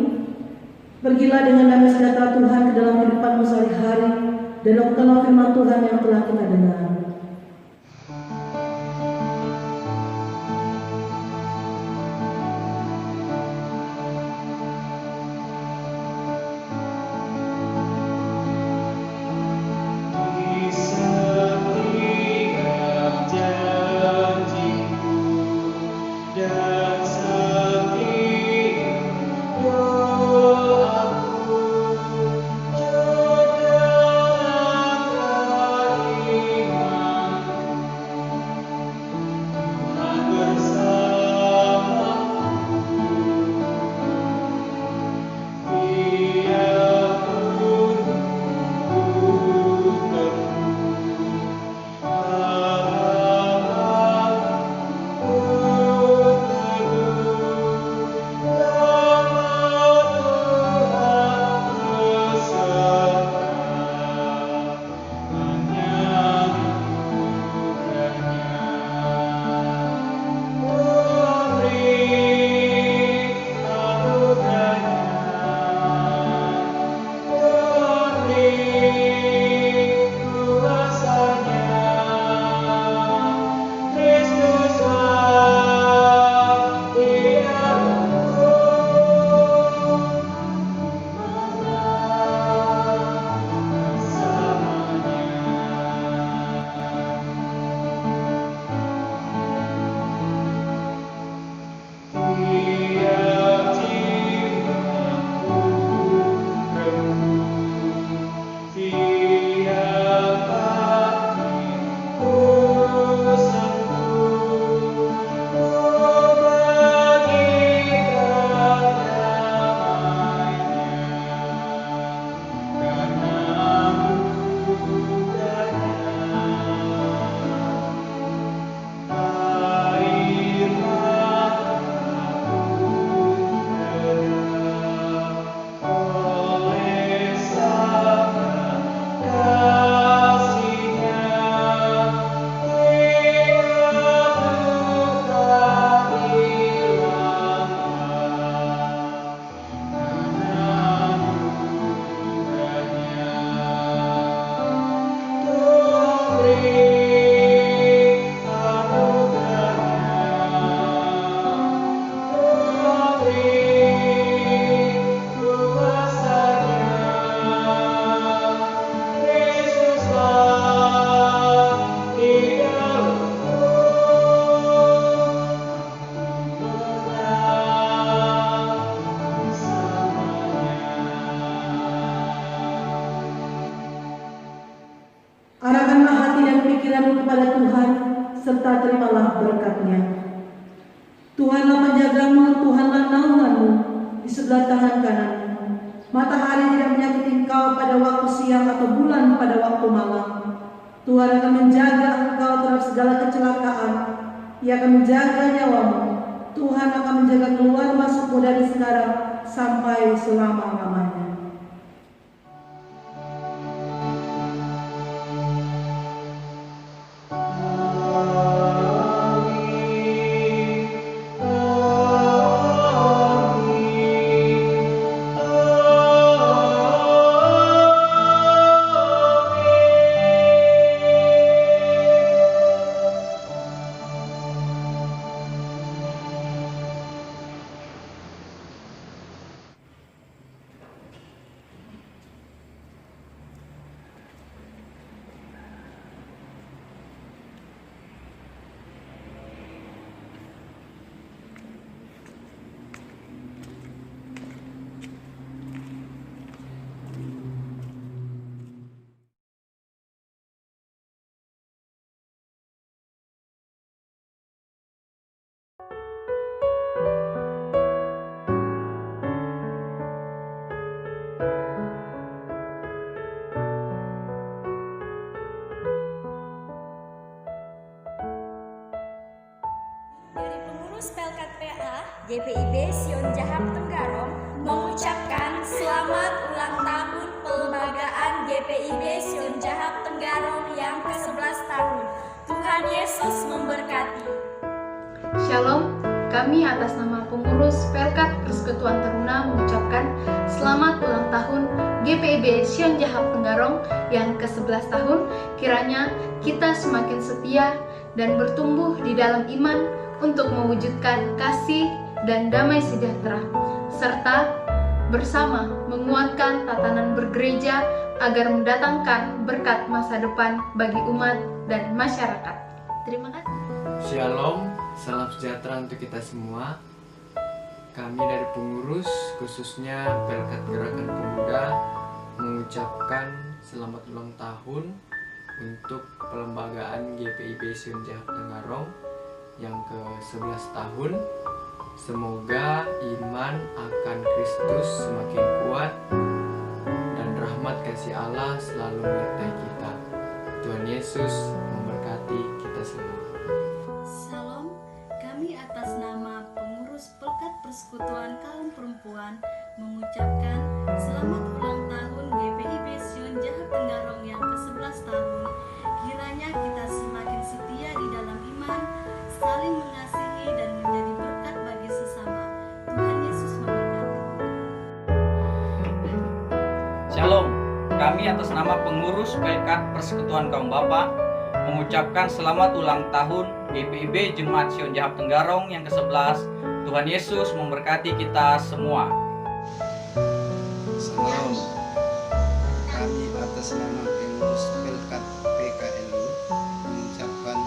Pergilah dengan damai sejahtera Tuhan ke dalam kehidupanmu sehari-hari, dan lakukanlah firman Tuhan yang telah kita dengar. Arahkanlah hati dan pikiranmu kepada Tuhan, serta terimalah berkat-Nya. Tuhanlah menjagamu, Tuhanlah naunganmu di sebelah tangan kananmu. Matahari tidak menyakiti engkau pada waktu siang atau bulan pada waktu malam. Tuhan akan menjaga engkau terhadap segala kecelakaan. Ia akan menjaga nyawamu. Tuhan akan menjaga keluar masukmu dari sekarang sampai selama-lamanya. GPIB Sion Jahap Tenggarong mengucapkan selamat ulang tahun pelembagaan GPIB Sion Jahap Tenggarong yang ke-11 tahun. Tuhan Yesus memberkati. Shalom, kami atas nama pengurus Pelkat Persekutuan Taruna mengucapkan selamat ulang tahun GPIB Sion Jahap Tenggarong yang ke-11 tahun. Kiranya kita semakin setia dan bertumbuh di dalam iman untuk mewujudkan kasih dan damai sejahtera, serta bersama menguatkan tatanan bergereja agar mendatangkan berkat masa depan bagi umat dan masyarakat. Terima kasih. Shalom, salam sejahtera untuk kita semua. Kami dari pengurus, khususnya Pelkat Gerakan Pemuda, mengucapkan selamat ulang tahun untuk pelembagaan GPIB Sion Jahap Tenggarong yang ke-11 tahun. Semoga iman akan Kristus semakin kuat dan rahmat kasih Allah selalu menyertai kita. Tuhan Yesus memberkati kita semua. Salam, kami atas nama pengurus Pelkat Persekutuan Kaum Perempuan mengucapkan selamat ulang tahun GPIB Sion Jahap Tenggarong yang ke-11 tahun. Kiranya kita semakin setia di dalam iman, saling mengasihi dan menjadi berkat bagi sesama. Tuhan Yesus memberkati. Shalom, kami atas nama pengurus Pelkat Persekutuan Kaum Bapa mengucapkan selamat ulang tahun GPIB Jemaat Sion Jahap Tenggarong yang ke-11. Tuhan Yesus memberkati kita semua. Salam, kami atas nama pengurus Pelkat PKLU mengucapkan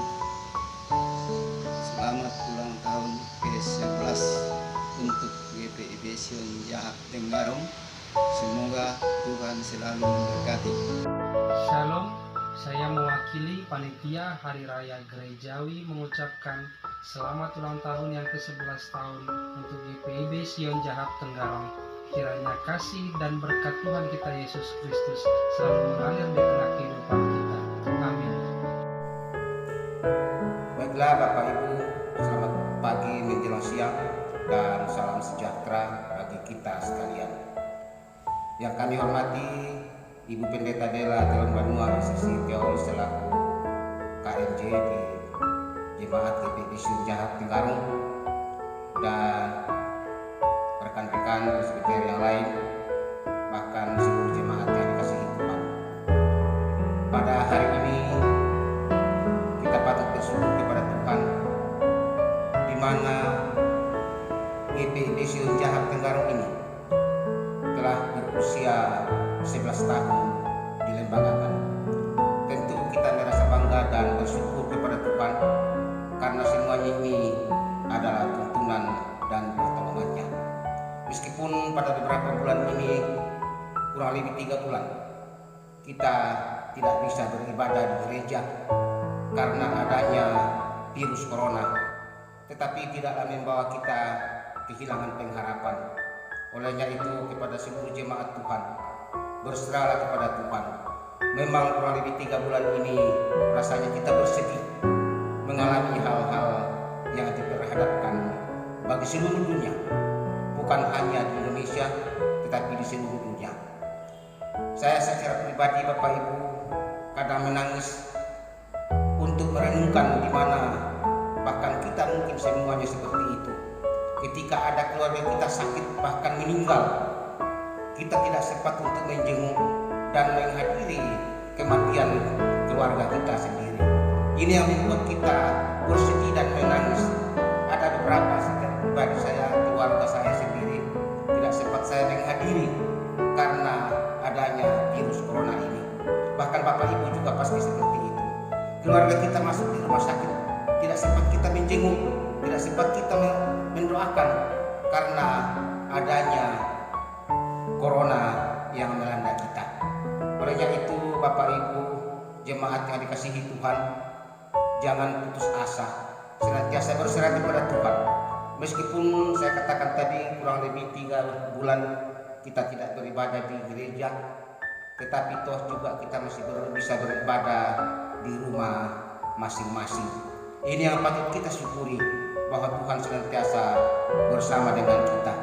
selamat ulang tahun ke-11 untuk GPIB Sion Jahap Tenggarong. Semoga Tuhan selalu memberkati. Shalom, saya mewakili Panitia Hari Raya Gerejawi mengucapkan selamat ulang tahun yang ke-11 tahun untuk GPIB Sion Jahap Tenggarong. Kiranya kasih dan berkat Tuhan kita Yesus Kristus selalu mengalir di tengah kehidupan kita. Amin. Baiklah Bapak Ibu, selamat pagi menjelang siang dan salam sejahtera bagi kita sekalian. Yang kami hormati Ibu Pendeta Dela Telon Banua Sisi Teol selaku KMJ di Jemaat GPIB Sion Jahap Tenggarong dan rekan-rekan presbiter yang lain, bahkan seluruh jemaat yang dikasihi Tuhan. Pada hari ini kita patut bersyukur kepada Tuhan di mana GPIB Sion Jahap Tenggarong ini telah berusia 11 tahun dilembagakan. Tentu kita merasa bangga dan bersyukur kepada Tuhan karena semuanya ini adalah tuntunan dan pertolongannya. Meskipun pada beberapa bulan ini, kurang lebih 3 bulan, kita tidak bisa beribadah di gereja karena adanya virus corona, tetapi tidaklah membawa kita kehilangan pengharapan. Olehnya itu kepada seluruh jemaat Tuhan, berserahlah kepada Tuhan. Memang kurang lebih 3 bulan ini rasanya kita bersedih mengalami hal-hal yang diperhadapkan bagi seluruh dunia, bukan hanya di Indonesia tetapi di seluruh dunia. Saya secara pribadi Bapak Ibu kadang menangis untuk merenungkan di mana bahkan kita mungkin semuanya seperti itu. Ketika ada keluarga kita sakit bahkan meninggal, kita tidak sempat untuk menjenguk dan menghadiri kematian keluarga kita sendiri. Ini yang membuat kita bersedih dan menangis. Ada beberapa secara pribadi saya, keluarga saya sendiri tidak sempat saya menghadiri karena adanya virus corona ini. Bahkan Bapak Ibu juga pasti seperti itu. Keluarga kita masuk di rumah sakit, tidak sempat kita menjenguk, tidak sempat kita mendoakan karena adanya corona yang melanda kita. Olehnya itu Bapak Ibu jemaat yang dikasihi Tuhan, jangan putus asa, senantiasa berserah kepada Tuhan. Meskipun saya katakan tadi kurang lebih 3 bulan kita tidak beribadah di gereja, tetapi toh juga kita masih bisa beribadah di rumah masing-masing. Ini yang patut kita syukuri bahwa Tuhan senantiasa bersama dengan kita.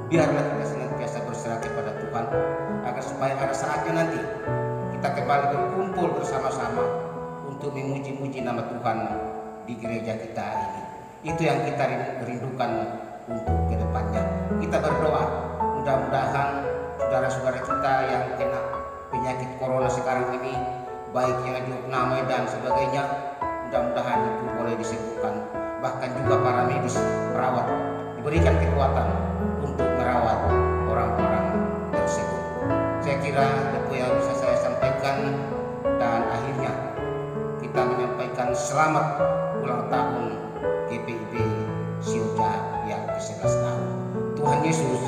Biarlah kita senantiasa berserah kepada Tuhan, agar supaya pada saatnya nanti kita kembali berkumpul bersama-sama untuk memuji-muji nama Tuhan di gereja kita ini. Itu yang kita rindukan untuk kedepannya. Kita berdoa, mudah-mudahan saudara-saudara kita yang kena penyakit corona sekarang ini, baik yang di opname dan sebagainya, mudah-mudahan itu boleh disembuhkan. Bahkan juga para medis, perawat diberikan kekuatan untuk merawat orang-orang tersebut. Saya kira itu yang bisa saya sampaikan, dan akhirnya kita menyampaikan selamat ulang tahun GPIB Sion Jahap yang ke-11 tahun. Tuhan Yesus